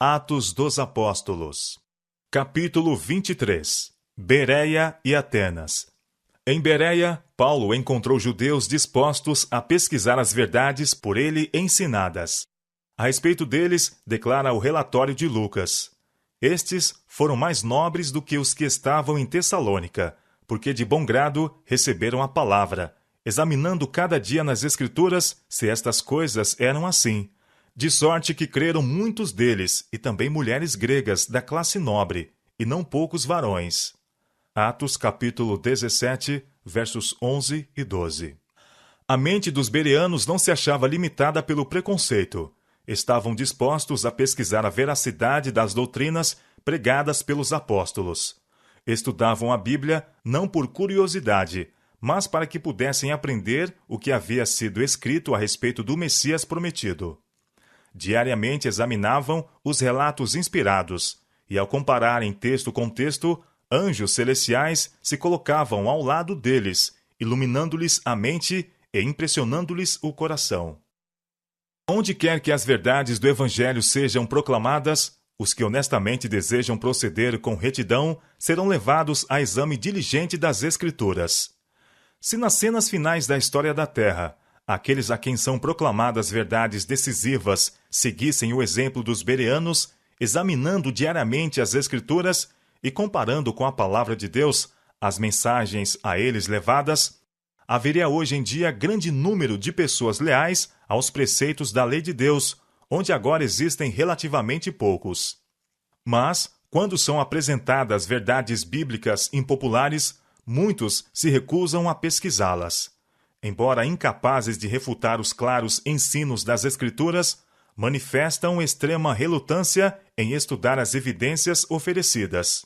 Atos dos Apóstolos. Capítulo 23. Bereia e Atenas. Em Bereia, Paulo encontrou judeus dispostos a pesquisar as verdades por ele ensinadas. A respeito deles, declara o relatório de Lucas. Estes foram mais nobres do que os que estavam em Tessalônica, porque de bom grado receberam a palavra, examinando cada dia nas Escrituras se estas coisas eram assim. De sorte que creram muitos deles, e também mulheres gregas da classe nobre, e não poucos varões. Atos capítulo 17, versos 11 e 12. A mente dos bereanos não se achava limitada pelo preconceito. Estavam dispostos a pesquisar a veracidade das doutrinas pregadas pelos apóstolos. Estudavam a Bíblia não por curiosidade, mas para que pudessem aprender o que havia sido escrito a respeito do Messias prometido. Diariamente examinavam os relatos inspirados, e ao compararem texto com texto, anjos celestiais se colocavam ao lado deles, iluminando-lhes a mente e impressionando-lhes o coração. Onde quer que as verdades do Evangelho sejam proclamadas, os que honestamente desejam proceder com retidão serão levados a exame diligente das Escrituras. Se nas cenas finais da história da Terra, aqueles a quem são proclamadas verdades decisivas seguissem o exemplo dos bereanos, examinando diariamente as Escrituras e comparando com a palavra de Deus as mensagens a eles levadas, haveria hoje em dia grande número de pessoas leais aos preceitos da lei de Deus, onde agora existem relativamente poucos. Mas, quando são apresentadas verdades bíblicas impopulares, muitos se recusam a pesquisá-las. Embora incapazes de refutar os claros ensinos das Escrituras, manifestam extrema relutância em estudar as evidências oferecidas.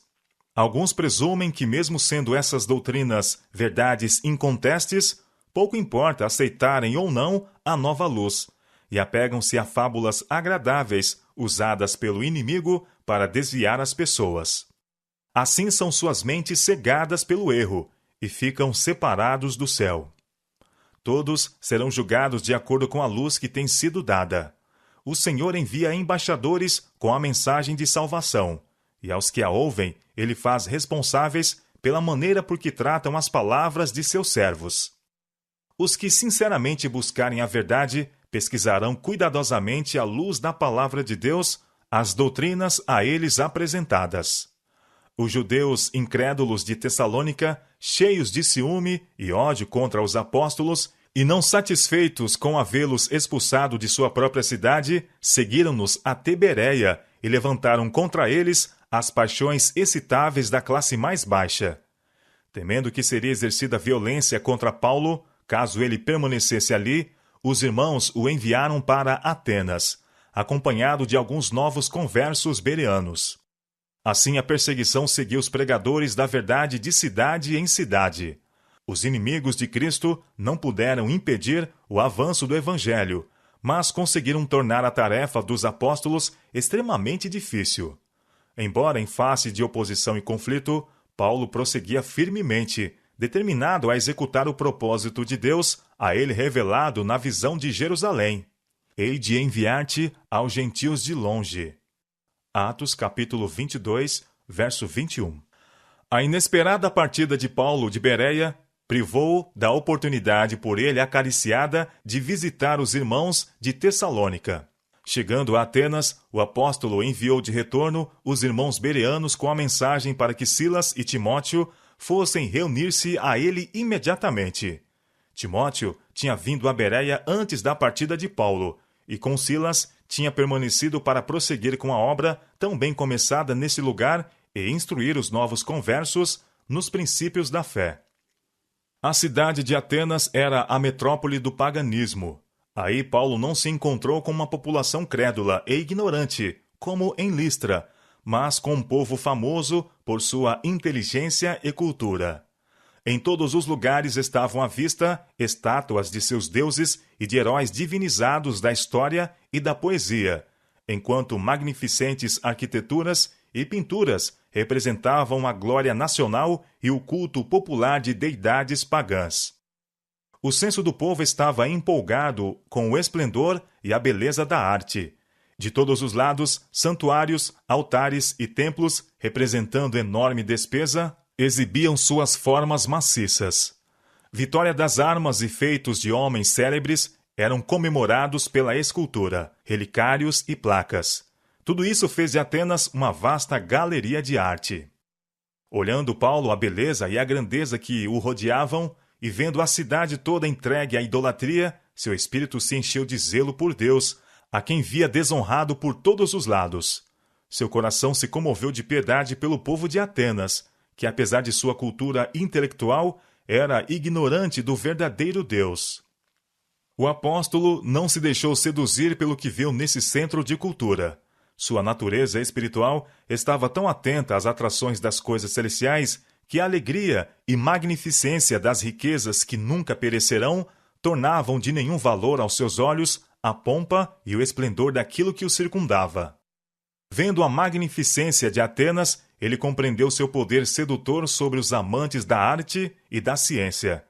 Alguns presumem que, mesmo sendo essas doutrinas verdades incontestes, pouco importa aceitarem ou não a nova luz, e apegam-se a fábulas agradáveis usadas pelo inimigo para desviar as pessoas. Assim são suas mentes cegadas pelo erro e ficam separados do céu. Todos serão julgados de acordo com a luz que tem sido dada. O Senhor envia embaixadores com a mensagem de salvação, e aos que a ouvem, ele faz responsáveis pela maneira por que tratam as palavras de seus servos. Os que sinceramente buscarem a verdade pesquisarão cuidadosamente à luz da palavra de Deus as doutrinas a eles apresentadas. Os judeus incrédulos de Tessalônica, cheios de ciúme e ódio contra os apóstolos, e não satisfeitos com havê-los expulsado de sua própria cidade, seguiram-nos até Bereia e levantaram contra eles as paixões excitáveis da classe mais baixa. Temendo que seria exercida violência contra Paulo, caso ele permanecesse ali, os irmãos o enviaram para Atenas, acompanhado de alguns novos conversos bereanos. Assim a perseguição seguiu os pregadores da verdade de cidade em cidade. Os inimigos de Cristo não puderam impedir o avanço do Evangelho, mas conseguiram tornar a tarefa dos apóstolos extremamente difícil. Embora em face de oposição e conflito, Paulo prosseguia firmemente, determinado a executar o propósito de Deus a ele revelado na visão de Jerusalém. Hei de enviar-te aos gentios de longe. Atos capítulo 22, verso 21. A inesperada partida de Paulo de Bereia privou-o da oportunidade por ele acariciada de visitar os irmãos de Tessalônica. Chegando a Atenas, o apóstolo enviou de retorno os irmãos bereanos com a mensagem para que Silas e Timóteo fossem reunir-se a ele imediatamente. Timóteo tinha vindo a Bereia antes da partida de Paulo, e com Silas tinha permanecido para prosseguir com a obra tão bem começada nesse lugar e instruir os novos conversos nos princípios da fé. A cidade de Atenas era a metrópole do paganismo. Aí Paulo não se encontrou com uma população crédula e ignorante, como em Listra, mas com um povo famoso por sua inteligência e cultura. Em todos os lugares estavam à vista estátuas de seus deuses e de heróis divinizados da história e da poesia, enquanto magnificentes arquiteturas e pinturas representavam a glória nacional e o culto popular de deidades pagãs. O senso do povo estava empolgado com o esplendor e a beleza da arte. De todos os lados, santuários, altares e templos, representando enorme despesa, exibiam suas formas maciças. Vitória das armas e feitos de homens célebres eram comemorados pela escultura, relicários e placas. Tudo isso fez de Atenas uma vasta galeria de arte. Olhando Paulo a beleza e a grandeza que o rodeavam, e vendo a cidade toda entregue à idolatria, seu espírito se encheu de zelo por Deus, a quem via desonrado por todos os lados. Seu coração se comoveu de piedade pelo povo de Atenas, que apesar de sua cultura intelectual, era ignorante do verdadeiro Deus. O apóstolo não se deixou seduzir pelo que viu nesse centro de cultura. Sua natureza espiritual estava tão atenta às atrações das coisas celestiais que a alegria e magnificência das riquezas que nunca perecerão tornavam de nenhum valor aos seus olhos a pompa e o esplendor daquilo que o circundava. Vendo a magnificência de Atenas, ele compreendeu seu poder sedutor sobre os amantes da arte e da ciência,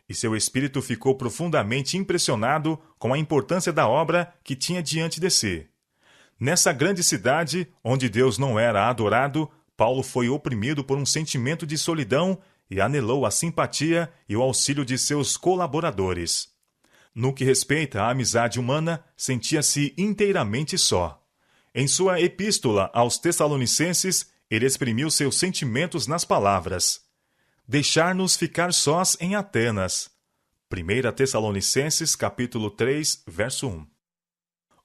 e seu espírito ficou profundamente impressionado com a importância da obra que tinha diante de si. Nessa grande cidade, onde Deus não era adorado, Paulo foi oprimido por um sentimento de solidão e anelou a simpatia e o auxílio de seus colaboradores. No que respeita à amizade humana, sentia-se inteiramente só. Em sua epístola aos Tessalonicenses, ele exprimiu seus sentimentos nas palavras: deixar-nos ficar sós em Atenas. 1 Tessalonicenses, capítulo 3, verso 1.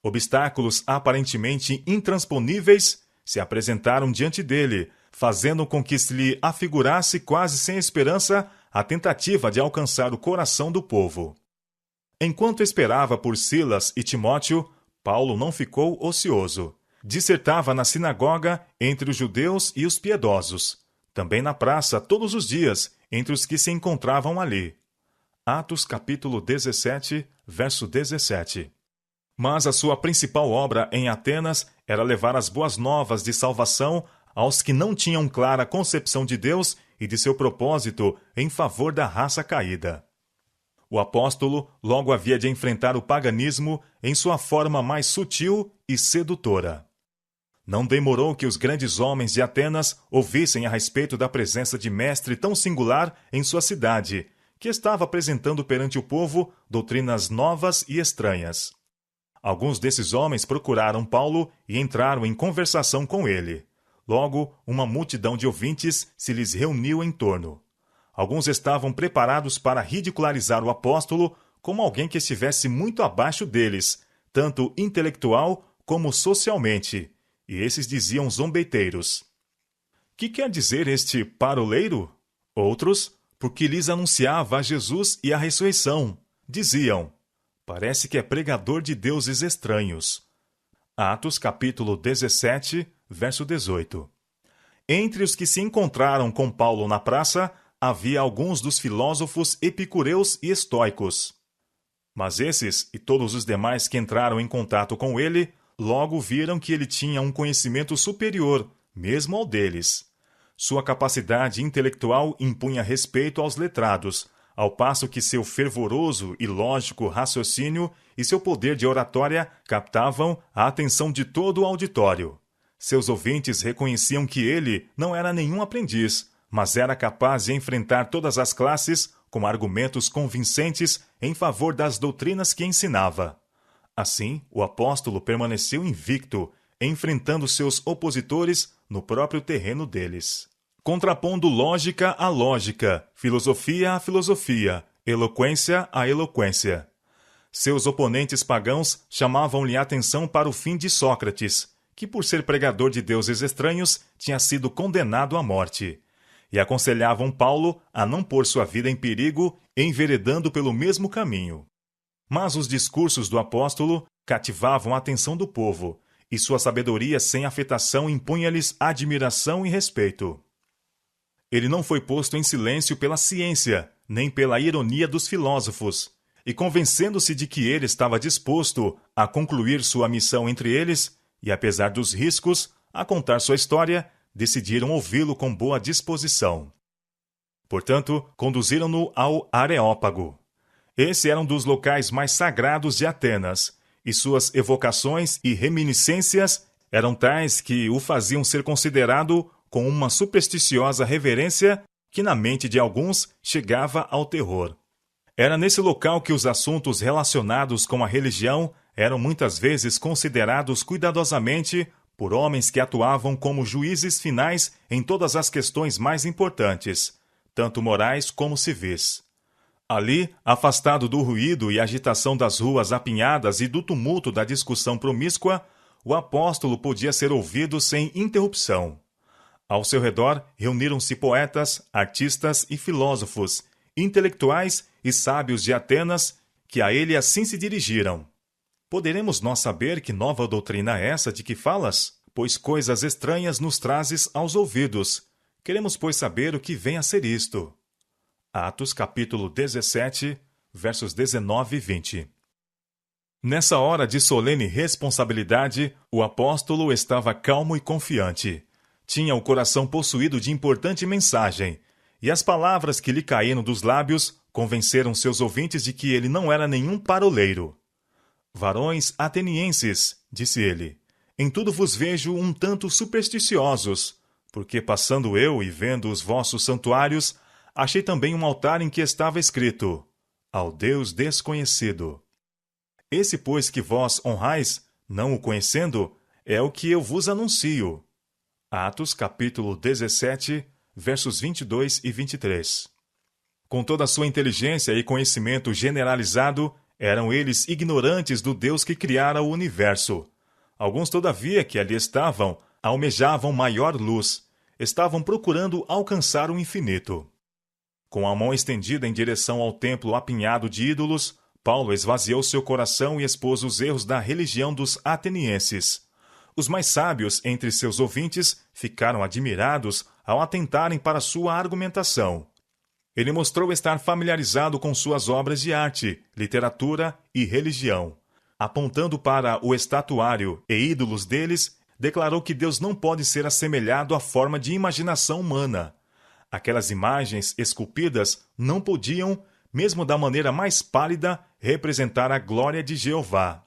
Obstáculos aparentemente intransponíveis se apresentaram diante dele, fazendo com que se lhe afigurasse quase sem esperança a tentativa de alcançar o coração do povo. Enquanto esperava por Silas e Timóteo, Paulo não ficou ocioso. Dissertava na sinagoga entre os judeus e os piedosos, também na praça todos os dias entre os que se encontravam ali. Atos capítulo 17, verso 17. Mas a sua principal obra em Atenas era levar as boas novas de salvação aos que não tinham clara concepção de Deus e de seu propósito em favor da raça caída. O apóstolo logo havia de enfrentar o paganismo em sua forma mais sutil e sedutora. Não demorou que os grandes homens de Atenas ouvissem a respeito da presença de mestre tão singular em sua cidade, que estava apresentando perante o povo doutrinas novas e estranhas. Alguns desses homens procuraram Paulo e entraram em conversação com ele. Logo, uma multidão de ouvintes se lhes reuniu em torno. Alguns estavam preparados para ridicularizar o apóstolo como alguém que estivesse muito abaixo deles, tanto intelectual como socialmente, e esses diziam zombeteiros: que quer dizer este paroleiro? Outros, porque lhes anunciava a Jesus e a ressurreição, diziam: parece que é pregador de deuses estranhos. Atos capítulo 17, verso 18. Entre os que se encontraram com Paulo na praça, havia alguns dos filósofos epicureus e estoicos. Mas esses e todos os demais que entraram em contato com ele, logo viram que ele tinha um conhecimento superior, mesmo ao deles. Sua capacidade intelectual impunha respeito aos letrados, ao passo que seu fervoroso e lógico raciocínio e seu poder de oratória captavam a atenção de todo o auditório. Seus ouvintes reconheciam que ele não era nenhum aprendiz, mas era capaz de enfrentar todas as classes com argumentos convincentes em favor das doutrinas que ensinava. Assim, o apóstolo permaneceu invicto, enfrentando seus opositores no próprio terreno deles. Contrapondo lógica à lógica, filosofia à filosofia, eloquência à eloquência. Seus oponentes pagãos chamavam-lhe a atenção para o fim de Sócrates, que por ser pregador de deuses estranhos tinha sido condenado à morte, e aconselhavam Paulo a não pôr sua vida em perigo enveredando pelo mesmo caminho. Mas os discursos do apóstolo cativavam a atenção do povo, e sua sabedoria sem afetação impunha-lhes admiração e respeito. Ele não foi posto em silêncio pela ciência, nem pela ironia dos filósofos, e convencendo-se de que ele estava disposto a concluir sua missão entre eles, e apesar dos riscos, a contar sua história, decidiram ouvi-lo com boa disposição. Portanto, conduziram-no ao Areópago. Esse era um dos locais mais sagrados de Atenas, e suas evocações e reminiscências eram tais que o faziam ser considerado com uma supersticiosa reverência que na mente de alguns chegava ao terror. Era nesse local que os assuntos relacionados com a religião eram muitas vezes considerados cuidadosamente por homens que atuavam como juízes finais em todas as questões mais importantes, tanto morais como civis. Ali, afastado do ruído e agitação das ruas apinhadas e do tumulto da discussão promíscua, o apóstolo podia ser ouvido sem interrupção. Ao seu redor reuniram-se poetas, artistas e filósofos, intelectuais e sábios de Atenas, que a ele assim se dirigiram. Poderemos nós saber que nova doutrina é essa de que falas? Pois coisas estranhas nos trazes aos ouvidos. Queremos, pois, saber o que vem a ser isto. Atos, capítulo 17, versos 19 e 20. Nessa hora de solene responsabilidade, o apóstolo estava calmo e confiante. Tinha o coração possuído de importante mensagem, e as palavras que lhe caíram dos lábios convenceram seus ouvintes de que ele não era nenhum paroleiro. Varões atenienses, disse ele, em tudo vos vejo um tanto supersticiosos, porque passando eu e vendo os vossos santuários, achei também um altar em que estava escrito, ao Deus desconhecido. Esse, pois, que vós honrais, não o conhecendo, é o que eu vos anuncio. Atos, capítulo 17, versos 22 e 23. Com toda a sua inteligência e conhecimento generalizado, eram eles ignorantes do Deus que criara o universo. Alguns, todavia, que ali estavam, almejavam maior luz, estavam procurando alcançar o infinito. Com a mão estendida em direção ao templo apinhado de ídolos, Paulo esvaziou seu coração e expôs os erros da religião dos atenienses. Os mais sábios entre seus ouvintes ficaram admirados ao atentarem para sua argumentação. Ele mostrou estar familiarizado com suas obras de arte, literatura e religião. Apontando para o estatuário e ídolos deles, declarou que Deus não pode ser assemelhado à forma de imaginação humana. Aquelas imagens esculpidas não podiam, mesmo da maneira mais pálida, representar a glória de Jeová.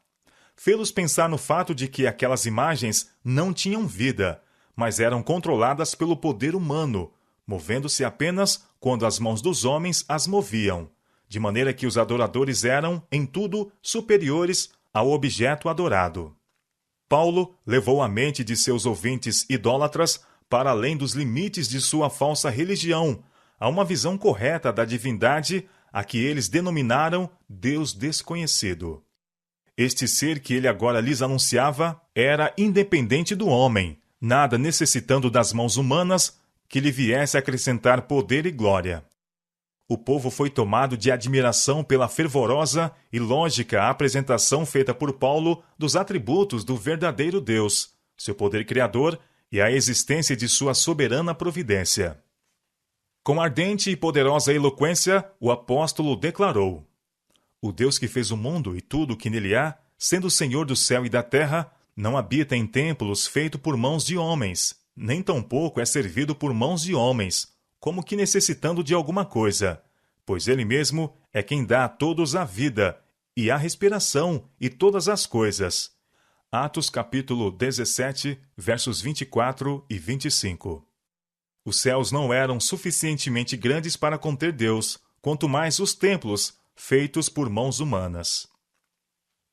Fê-los pensar no fato de que aquelas imagens não tinham vida, mas eram controladas pelo poder humano, movendo-se apenas quando as mãos dos homens as moviam, de maneira que os adoradores eram, em tudo, superiores ao objeto adorado. Paulo levou a mente de seus ouvintes idólatras para além dos limites de sua falsa religião, a uma visão correta da divindade a que eles denominaram Deus desconhecido. Este ser que ele agora lhes anunciava era independente do homem, nada necessitando das mãos humanas que lhe viesse acrescentar poder e glória. O povo foi tomado de admiração pela fervorosa e lógica apresentação feita por Paulo dos atributos do verdadeiro Deus, seu poder criador e a existência de sua soberana providência. Com ardente e poderosa eloquência, o apóstolo declarou: o Deus que fez o mundo e tudo o que nele há, sendo o Senhor do céu e da terra, não habita em templos feitos por mãos de homens, nem tampouco é servido por mãos de homens, como que necessitando de alguma coisa, pois ele mesmo é quem dá a todos a vida, e a respiração, e todas as coisas. Atos capítulo 17, versos 24 e 25. Os céus não eram suficientemente grandes para conter Deus, quanto mais os templos, feitos por mãos humanas.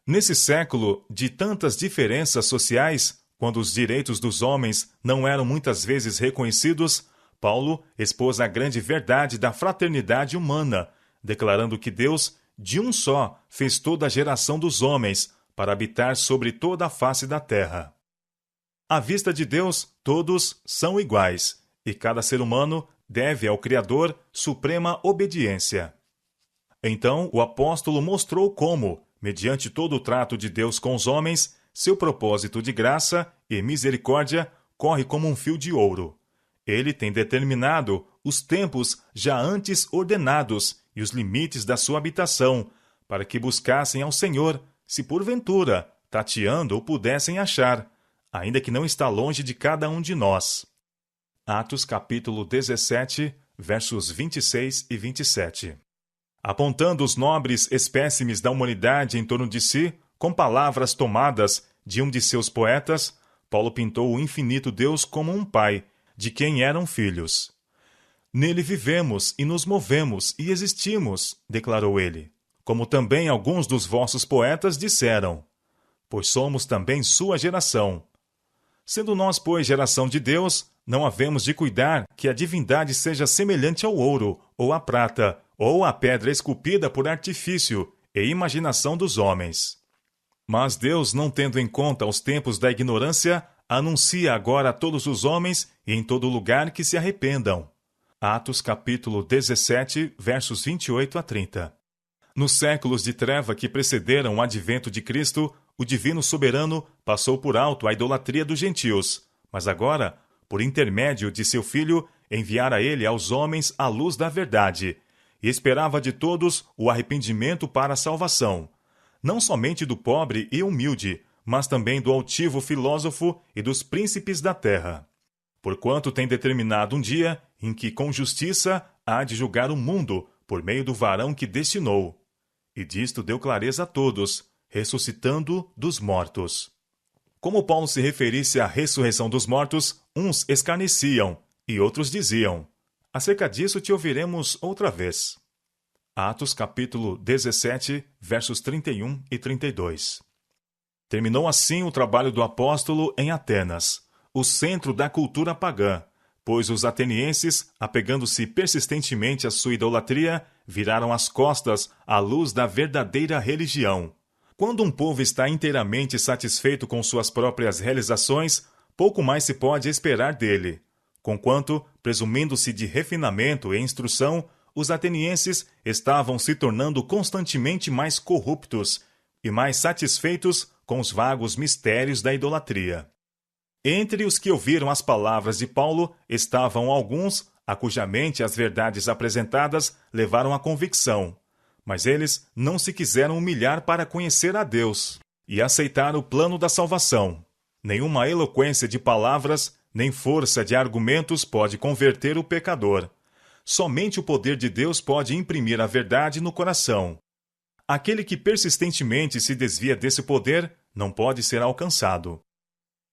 Nesse século de tantas diferenças sociais, quando os direitos dos homens não eram muitas vezes reconhecidos, Paulo expôs a grande verdade da fraternidade humana, declarando que Deus, de um só, fez toda a geração dos homens, para habitar sobre toda a face da terra. À vista de Deus, todos são iguais, e cada ser humano deve ao Criador suprema obediência. Então, o apóstolo mostrou como, mediante todo o trato de Deus com os homens, seu propósito de graça e misericórdia corre como um fio de ouro. Ele tem determinado os tempos já antes ordenados e os limites da sua habitação, para que buscassem ao Senhor, se porventura, tateando, o pudessem achar, ainda que não está longe de cada um de nós. Atos capítulo 17, versos 26 e 27. Apontando os nobres espécimes da humanidade em torno de si, Com palavras tomadas de um de seus poetas, Paulo pintou o infinito Deus como um pai, de quem eram filhos. Nele vivemos e nos movemos e existimos, declarou ele, como também alguns dos vossos poetas disseram, pois somos também sua geração. Sendo nós, pois, geração de Deus, não havemos de cuidar que a divindade seja semelhante ao ouro, ou à prata, ou à pedra esculpida por artifício e imaginação dos homens. Mas Deus, não tendo em conta os tempos da ignorância, anuncia agora a todos os homens e em todo lugar que se arrependam. Atos capítulo 17, versos 28 a 30. Nos séculos de treva que precederam o advento de Cristo, o Divino Soberano passou por alto a idolatria dos gentios, mas agora, por intermédio de seu Filho, enviara ele aos homens a luz da verdade, e esperava de todos o arrependimento para a salvação, não somente do pobre e humilde, mas também do altivo filósofo e dos príncipes da terra. Porquanto tem determinado um dia em que com justiça há de julgar o mundo por meio do varão que destinou. E disto deu clareza a todos, ressuscitando dos mortos. Como Paulo se referisse à ressurreição dos mortos, uns escarneciam e outros diziam: acerca disso te ouviremos outra vez. Atos capítulo 17, versos 31 e 32. Terminou assim o trabalho do apóstolo em Atenas, o centro da cultura pagã, pois os atenienses, apegando-se persistentemente à sua idolatria, viraram as costas à luz da verdadeira religião. Quando um povo está inteiramente satisfeito com suas próprias realizações, pouco mais se pode esperar dele. Conquanto, presumindo-se de refinamento e instrução, os atenienses estavam se tornando constantemente mais corruptos e mais satisfeitos com os vagos mistérios da idolatria. Entre os que ouviram as palavras de Paulo estavam alguns a cuja mente as verdades apresentadas levaram à convicção, mas eles não se quiseram humilhar para conhecer a Deus e aceitar o plano da salvação. Nenhuma eloquência de palavras, nem força de argumentos pode converter o pecador. Somente o poder de Deus pode imprimir a verdade no coração. Aquele que persistentemente se desvia desse poder não pode ser alcançado.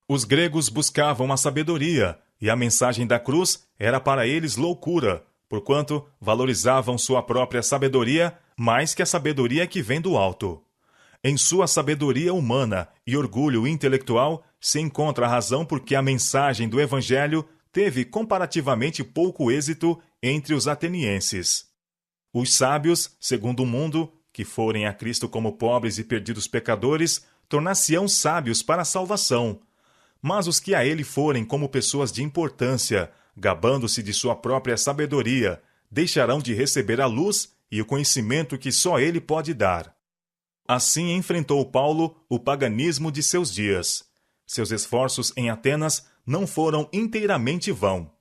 Os gregos buscavam a sabedoria, e a mensagem da cruz era para eles loucura, porquanto valorizavam sua própria sabedoria mais que a sabedoria que vem do alto. Em sua sabedoria humana e orgulho intelectual se encontra a razão por que a mensagem do Evangelho teve comparativamente pouco êxito entre os atenienses. Os sábios, segundo o mundo, que forem a Cristo como pobres e perdidos pecadores, tornar-se-ão sábios para a salvação. Mas os que a ele forem como pessoas de importância, gabando-se de sua própria sabedoria, deixarão de receber a luz e o conhecimento que só ele pode dar. Assim enfrentou Paulo o paganismo de seus dias. Seus esforços em Atenas não foram inteiramente vão.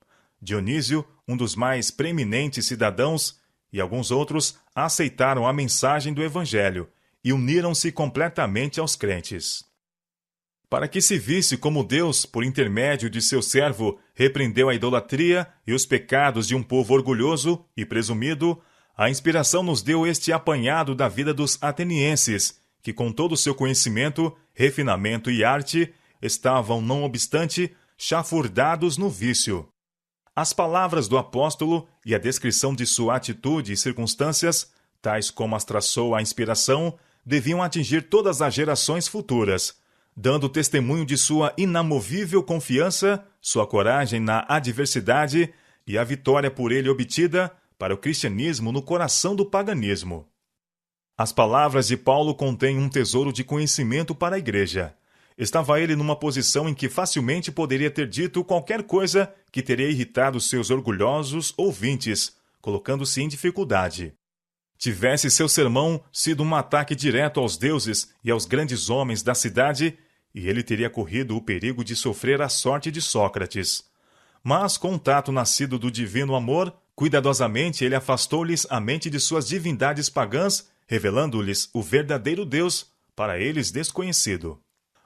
Dionísio, um dos mais preeminentes cidadãos, e alguns outros aceitaram a mensagem do Evangelho e uniram-se completamente aos crentes. Para que se visse como Deus, por intermédio de seu servo, repreendeu a idolatria e os pecados de um povo orgulhoso e presumido, a inspiração nos deu este apanhado da vida dos atenienses, que com todo o seu conhecimento, refinamento e arte, estavam, não obstante, chafurdados no vício. As palavras do apóstolo e a descrição de sua atitude e circunstâncias, tais como as traçou a inspiração, deviam atingir todas as gerações futuras, dando testemunho de sua inamovível confiança, sua coragem na adversidade e a vitória por ele obtida para o cristianismo no coração do paganismo. As palavras de Paulo contêm um tesouro de conhecimento para a igreja. Estava ele numa posição em que facilmente poderia ter dito qualquer coisa que teria irritado seus orgulhosos ouvintes, colocando-se em dificuldade. Tivesse seu sermão sido um ataque direto aos deuses e aos grandes homens da cidade, e ele teria corrido o perigo de sofrer a sorte de Sócrates. Mas, com um tato nascido do divino amor, cuidadosamente ele afastou-lhes a mente de suas divindades pagãs, revelando-lhes o verdadeiro Deus, para eles desconhecido.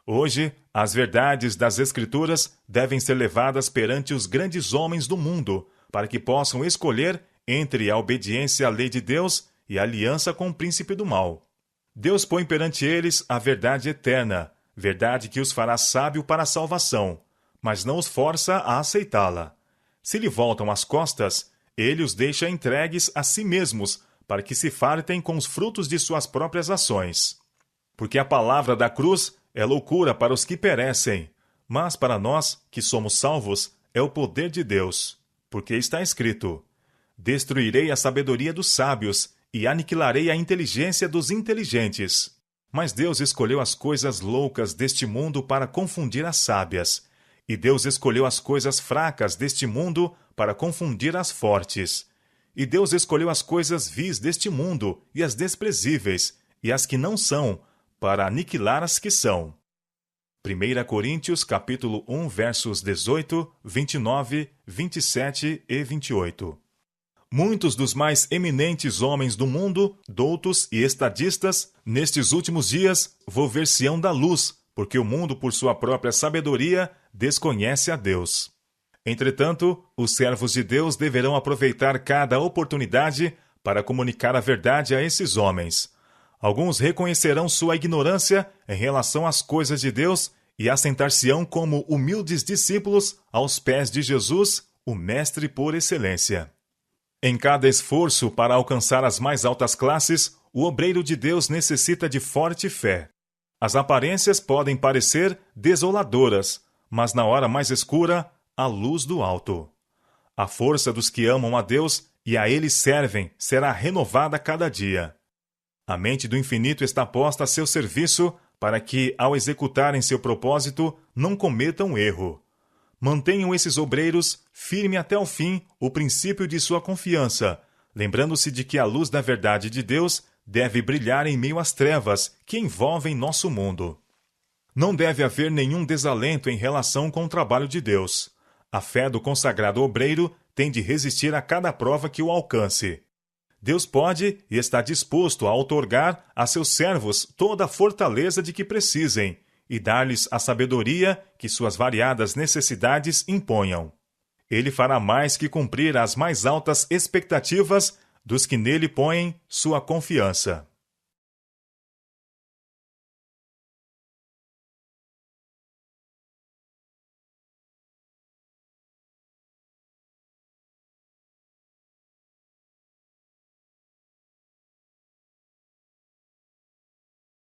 Hoje, as verdades das Escrituras devem ser levadas perante os grandes homens do mundo, para que possam escolher entre a obediência à lei de Deus e a aliança com o príncipe do mal. Deus põe perante eles a verdade eterna, verdade que os fará sábio para a salvação, mas não os força a aceitá-la. Se lhe voltam as costas, ele os deixa entregues a si mesmos, para que se fartem com os frutos de suas próprias ações. Porque a palavra da cruz é loucura para os que perecem, mas para nós, que somos salvos, é o poder de Deus. Porque está escrito: destruirei a sabedoria dos sábios e aniquilarei a inteligência dos inteligentes. Mas Deus escolheu as coisas loucas deste mundo para confundir as sábias, e Deus escolheu as coisas fracas deste mundo para confundir as fortes. E Deus escolheu as coisas vis deste mundo e as desprezíveis, e as que não são, para aniquilar as que são. 1 Coríntios capítulo 1, versos 18, 29, 27 e 28. Muitos dos mais eminentes homens do mundo, doutos e estadistas, nestes últimos dias, volver-se-ão da luz, porque o mundo, por sua própria sabedoria, desconhece a Deus. Entretanto, os servos de Deus deverão aproveitar cada oportunidade para comunicar a verdade a esses homens. Alguns reconhecerão sua ignorância em relação às coisas de Deus e assentar-se-ão como humildes discípulos aos pés de Jesus, o Mestre por excelência. Em cada esforço para alcançar as mais altas classes, o obreiro de Deus necessita de forte fé. As aparências podem parecer desoladoras, mas na hora mais escura, a luz do alto. A força dos que amam a Deus e a Ele servem será renovada cada dia. A mente do infinito está posta a seu serviço para que, ao executarem seu propósito, não cometam erro. Mantenham esses obreiros firme até o fim o princípio de sua confiança, lembrando-se de que a luz da verdade de Deus deve brilhar em meio às trevas que envolvem nosso mundo. Não deve haver nenhum desalento em relação com o trabalho de Deus. A fé do consagrado obreiro tem de resistir a cada prova que o alcance. Deus pode e está disposto a outorgar a seus servos toda a fortaleza de que precisem e dar-lhes a sabedoria que suas variadas necessidades imponham. Ele fará mais que cumprir as mais altas expectativas dos que nele põem sua confiança.